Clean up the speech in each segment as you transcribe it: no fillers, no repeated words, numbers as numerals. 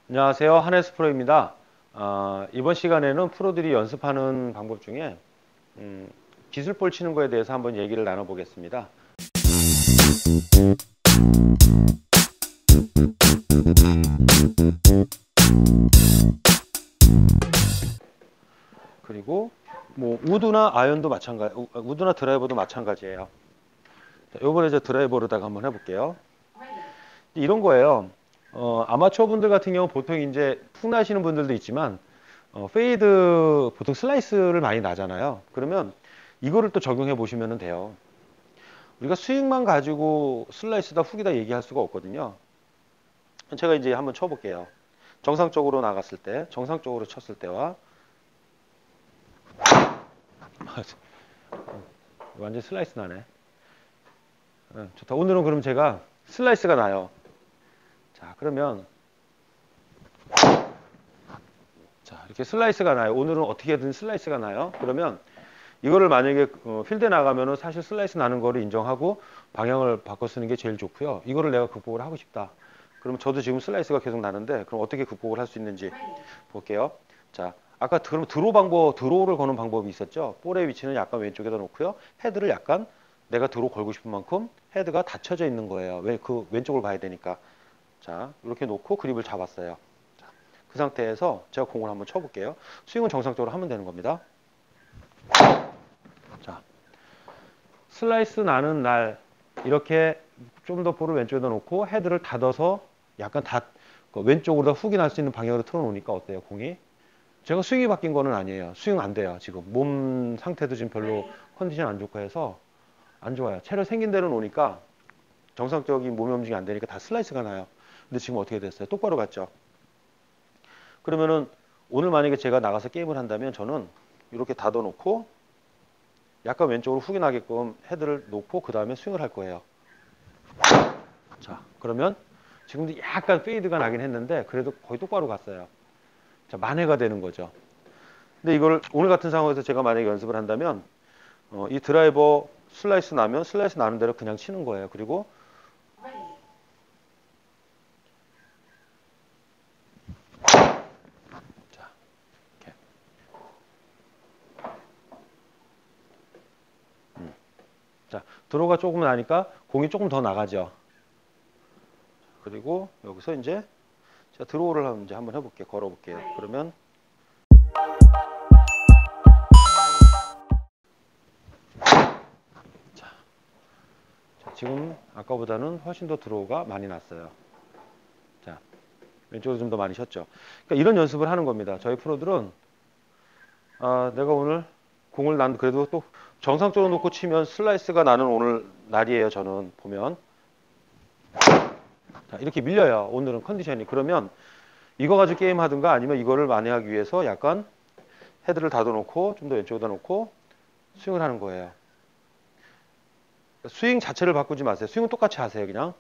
안녕하세요. 한혜스 프로입니다. 이번 시간에는 프로들이 연습하는 방법 중에 기술볼 치는 거에 대해서 한번 얘기를 나눠보겠습니다. 그리고 뭐 우드나 아이언도 마찬가지, 우드나 드라이버도 마찬가지예요. 요번에 이제 드라이버로다가 한번 해볼게요. 이런 거예요. 아마추어 분들 같은 경우 보통 이제 푹 나시는 분들도 있지만 페이드 보통 슬라이스를 많이 나잖아요. 그러면 이거를 또 적용해 보시면 돼요. 우리가 스윙만 가지고 슬라이스다 훅이다 얘기할 수가 없거든요. 제가 이제 한번 쳐볼게요. 정상적으로 나갔을 때, 정상적으로 쳤을 때와 완전 슬라이스 나네. 좋다. 오늘은 그럼 제가 슬라이스가 나요. 자, 그러면 자, 이렇게 슬라이스가 나요. 오늘은 어떻게든 슬라이스가 나요. 그러면 이거를 만약에 필드에 나가면은 사실 슬라이스 나는 거를 인정하고 방향을 바꿔 쓰는 게 제일 좋고요. 이거를 내가 극복을 하고 싶다. 그러면 저도 지금 슬라이스가 계속 나는데 그럼 어떻게 극복을 할 수 있는지 볼게요. 자, 아까 그럼 드로우를 거는 방법이 있었죠. 볼의 위치는 약간 왼쪽에다 놓고요. 헤드를 약간 내가 드로우 걸고 싶은 만큼 헤드가 닫혀져 있는 거예요. 왜 그 왼쪽을 봐야 되니까. 자, 이렇게 놓고 그립을 잡았어요. 자, 그 상태에서 제가 공을 한번 쳐볼게요. 스윙은 정상적으로 하면 되는 겁니다. 자, 슬라이스 나는 날 이렇게 좀 더 볼을 왼쪽에다 놓고 헤드를 닫아서 약간 왼쪽으로 다 훅이 날 수 있는 방향으로 틀어 놓으니까 어때요, 공이? 제가 스윙이 바뀐 거는 아니에요. 스윙 안 돼요, 지금. 몸 상태도 지금 별로 컨디션 안 좋고 해서 안 좋아요. 체력 생긴 대로 놓으니까 정상적인 몸의 움직임이 안 되니까 다 슬라이스가 나요. 근데 지금 어떻게 됐어요? 똑바로 갔죠? 그러면은 오늘 만약에 제가 나가서 게임을 한다면 저는 이렇게 닫아 놓고 약간 왼쪽으로 훅이 나게끔 헤드를 놓고 그 다음에 스윙을 할 거예요. 자, 그러면 지금도 약간 페이드가 나긴 했는데 그래도 거의 똑바로 갔어요. 자, 만회가 되는 거죠. 근데 이걸 오늘 같은 상황에서 제가 만약에 연습을 한다면 이 드라이버 슬라이스 나면 슬라이스 나는 대로 그냥 치는 거예요. 그리고 자, 이렇게. 자, 드로우가 조금 나니까 공이 조금 더 나가죠. 그리고 여기서 이제 제가 드로우를 이제 한번 해볼게요. 걸어볼게요. 그러면 자, 지금 아까보다는 훨씬 더 드로우가 많이 났어요. 자, 왼쪽으로 좀 더 많이 쉬었죠. 그러니까 이런 연습을 하는 겁니다. 저희 프로들은 내가 오늘 공을 난 그래도 또 정상적으로 놓고 치면 슬라이스가 나는 오늘 날이에요. 저는 보면 자, 이렇게 밀려요. 오늘은 컨디션이. 그러면 이거 가지고 게임 하든가 아니면 이거를 만회하기 위해서 약간 헤드를 닫아놓고 좀 더 왼쪽에다 놓고 스윙을 하는 거예요. 스윙 자체를 바꾸지 마세요. 스윙은 똑같이 하세요. 그냥.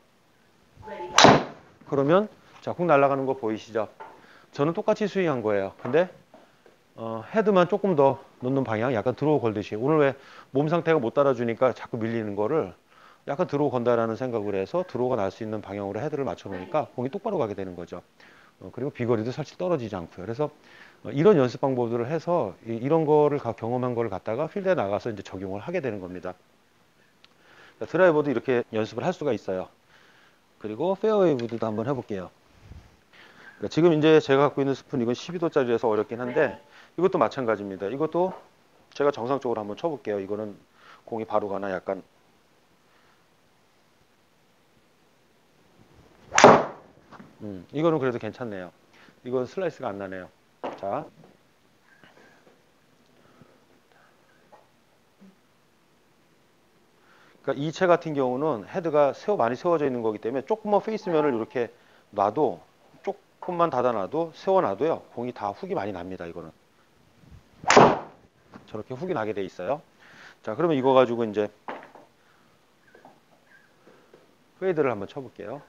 그러면 자, 공 날아가는 거 보이시죠? 저는 똑같이 스윙한 거예요. 근데 헤드만 조금 더 놓는 방향, 약간 드로우 걸듯이. 오늘 왜 몸 상태가 못 따라주니까 자꾸 밀리는 거를 약간 드로우 건다라는 생각을 해서 드로우가 날 수 있는 방향으로 헤드를 맞춰 놓으니까 공이 똑바로 가게 되는 거죠. 그리고 비거리도 사실 떨어지지 않고요. 그래서 이런 연습 방법들을 해서 이런 거를 경험한 거를 갖다가 필드에 나가서 이제 적용을 하게 되는 겁니다. 드라이버도 이렇게 연습을 할 수가 있어요. 그리고 페어웨이 우드도 한번 해볼게요. 그러니까 지금 이제 제가 갖고 있는 스푼 이건 12도짜리라서 어렵긴 한데 이것도 마찬가지입니다. 이것도 제가 정상적으로 한번 쳐볼게요. 이거는 공이 바로 가나 약간 이거는 그래도 괜찮네요. 이건 슬라이스가 안 나네요. 자, 그러니까 이 채 같은 경우는 헤드가 많이 세워져 있는 거기 때문에 조금만 페이스면을 이렇게 놔도 조금만 닫아놔도 세워놔도요 공이 다 훅이 많이 납니다. 이거는 저렇게 훅이 나게 돼 있어요. 자, 그러면 이거 가지고 이제 페이드를 한번 쳐볼게요.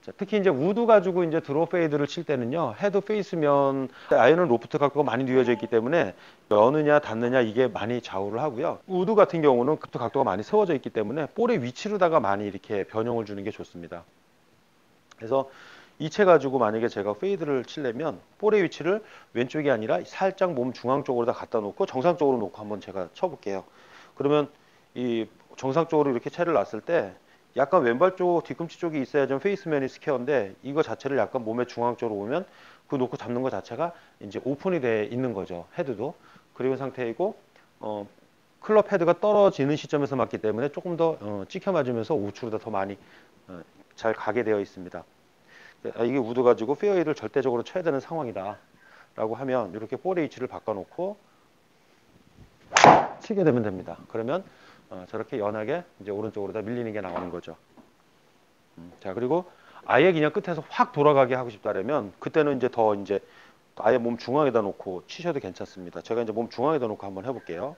자, 특히 이제 우드 가지고 이제 드로우 페이드를 칠 때는요, 헤드 페이스면 아이언은 로프트 각도가 많이 뉘어져 있기 때문에 여느냐 닿느냐 이게 많이 좌우를 하고요. 우드 같은 경우는 각도가 많이 세워져 있기 때문에 볼의 위치로다가 많이 이렇게 변형을 주는 게 좋습니다. 그래서 이 채 가지고 만약에 제가 페이드를 치려면 볼의 위치를 왼쪽이 아니라 살짝 몸 중앙 쪽으로 다 갖다 놓고 정상적으로 놓고 한번 제가 쳐볼게요. 그러면 이 정상적으로 이렇게 채를 놨을 때 약간 왼발 쪽 뒤꿈치 쪽이 있어야 좀 페이스맨이 스퀘어인데 이거 자체를 약간 몸의 중앙 쪽으로 오면 그 놓고 잡는 것 자체가 이제 오픈이 돼 있는 거죠. 헤드도. 그리고 상태이고 클럽 헤드가 떨어지는 시점에서 맞기 때문에 조금 더 찍혀 맞으면서 우측으로 더 많이 잘 가게 되어 있습니다. 이게 우드 가지고 페어웨이를 절대적으로 쳐야 되는 상황이다 라고 하면 이렇게 볼의 위치를 바꿔놓고 치게 되면 됩니다. 그러면 저렇게 연하게 이제 오른쪽으로 다 밀리는 게 나오는 거죠. 자, 그리고 아예 그냥 끝에서 확 돌아가게 하고 싶다면 그때는 이제 더 이제 아예 몸 중앙에다 놓고 치셔도 괜찮습니다. 제가 이제 몸 중앙에다 놓고 한번 해볼게요.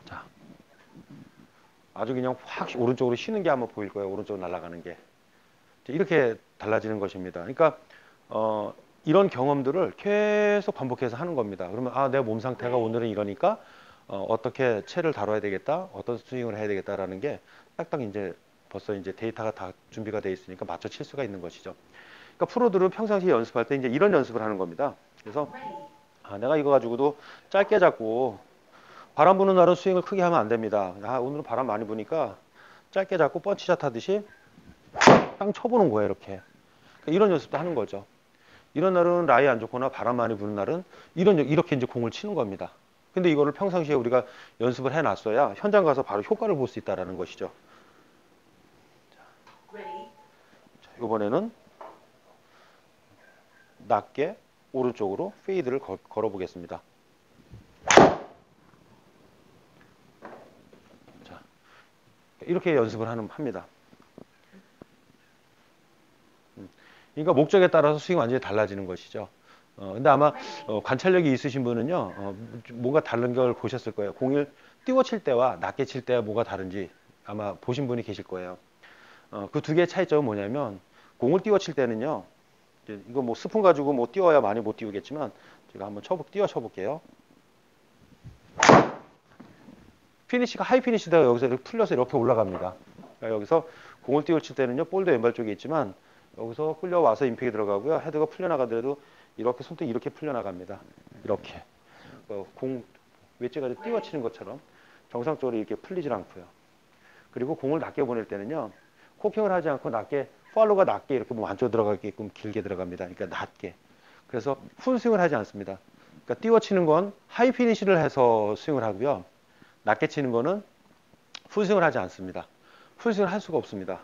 자, 아주 그냥 확 오른쪽으로 쉬는 게 한번 보일 거예요. 오른쪽으로 날아가는 게. 이렇게 달라지는 것입니다. 그러니까 이런 경험들을 계속 반복해서 하는 겁니다. 그러면 내 몸 상태가 오늘은 이러니까 어떻게 채를 다뤄야 되겠다, 어떤 스윙을 해야 되겠다라는 게 딱딱 이제 벌써 이제 데이터가 다 준비가 돼 있으니까 맞춰 칠 수가 있는 것이죠. 그러니까 프로들은 평상시에 연습할 때 이제 이런 연습을 하는 겁니다. 그래서 내가 이거 가지고도 짧게 잡고 바람 부는 날은 스윙을 크게 하면 안 됩니다. 오늘은 바람 많이 부니까 짧게 잡고 펀치샷 하듯이 땅 쳐보는 거예요, 이렇게. 그러니까 이런 연습도 하는 거죠. 이런 날은 라이 안 좋거나 바람 많이 부는 날은 이렇게 이제 공을 치는 겁니다. 근데 이거를 평상시에 우리가 연습을 해놨어야 현장 가서 바로 효과를 볼 수 있다는 것이죠. 자, 이번에는 낮게 오른쪽으로 페이드를 걸어 보겠습니다. 자, 이렇게 연습을 합니다. 그러니까 목적에 따라서 스윙이 완전히 달라지는 것이죠. 근데 아마 관찰력이 있으신 분은요, 뭔가 다른 걸 보셨을 거예요. 공을 띄워 칠 때와 낮게 칠 때와 뭐가 다른지 아마 보신 분이 계실 거예요. 그 두 개의 차이점은 뭐냐면 공을 띄워 칠 때는요, 이거 뭐 스푼 가지고 뭐 띄워야 많이 못 띄우겠지만 제가 한번 띄워 쳐볼게요. 피니시가 하이 피니시다가 여기서 이렇게 풀려서 이렇게 올라갑니다. 그러니까 여기서 공을 띄워 칠 때는요, 볼도 왼발 쪽에 있지만 여기서 끌려와서 임팩이 들어가고요. 헤드가 풀려나가더라도 이렇게 손등이 이렇게 풀려나갑니다. 이렇게. 공 웨지가 띄워치는 것처럼 정상적으로 이렇게 풀리질 않고요. 그리고 공을 낮게 보낼 때는요. 코킹을 하지 않고 낮게, 팔로우가 낮게 이렇게 몸 안쪽으로 들어가게끔 길게 들어갑니다. 그러니까 낮게. 그래서 풀스윙을 하지 않습니다. 그러니까 띄워치는 건 하이 피니시를 해서 스윙을 하고요. 낮게 치는 거는 풀스윙을 하지 않습니다. 풀스윙을 할 수가 없습니다.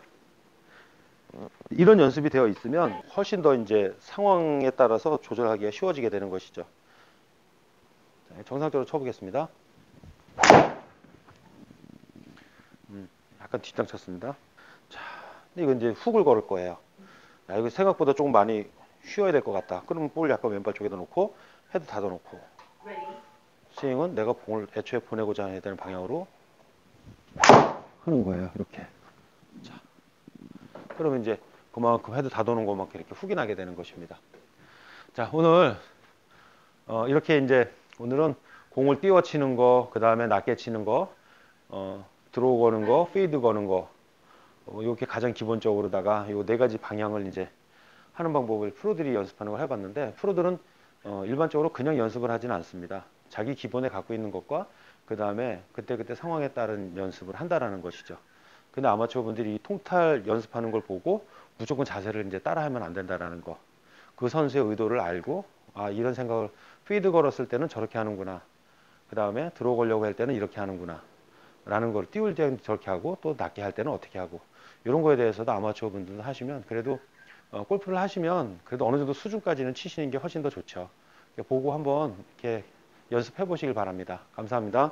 이런 연습이 되어 있으면 훨씬 더 이제 상황에 따라서 조절하기가 쉬워지게 되는 것이죠. 자, 정상적으로 쳐보겠습니다. 약간 뒷땅 쳤습니다. 자, 근데 이건 이제 훅을 걸을 거예요. 이거 생각보다 조금 많이 쉬어야 될 것 같다. 그러면 볼 약간 왼발 쪽에다 놓고 헤드 닫아 놓고 스윙은 내가 공을 애초에 보내고자 해야 되는 방향으로 하는 거예요. 이렇게. 자, 그러면 이제 그만큼 헤드 닫아놓은 것만큼 이렇게 훅이 나게 되는 것입니다. 자, 오늘 이렇게 이제 오늘은 공을 띄워 치는 거, 그 다음에 낮게 치는 거, 드로우 거는 거, 페이드 거는 거, 이렇게 가장 기본적으로다가 이 네 가지 방향을 이제 하는 방법을 프로들이 연습하는 걸 해봤는데, 프로들은 일반적으로 그냥 연습을 하지는 않습니다. 자기 기본에 갖고 있는 것과 그 다음에 그때그때 상황에 따른 연습을 한다라는 것이죠. 근데 아마추어 분들이 이 통탈 연습하는 걸 보고 무조건 자세를 이제 따라하면 안 된다라는 거. 그 선수의 의도를 알고, 이런 생각을, 피드 걸었을 때는 저렇게 하는구나. 그 다음에 들어 걸려고 할 때는 이렇게 하는구나. 라는 걸 띄울 때는 저렇게 하고, 또 낮게 할 때는 어떻게 하고. 이런 거에 대해서도 아마추어 분들도 하시면, 그래도, 골프를 하시면, 그래도 어느 정도 수준까지는 치시는 게 훨씬 더 좋죠. 보고 한번 이렇게 연습해 보시길 바랍니다. 감사합니다.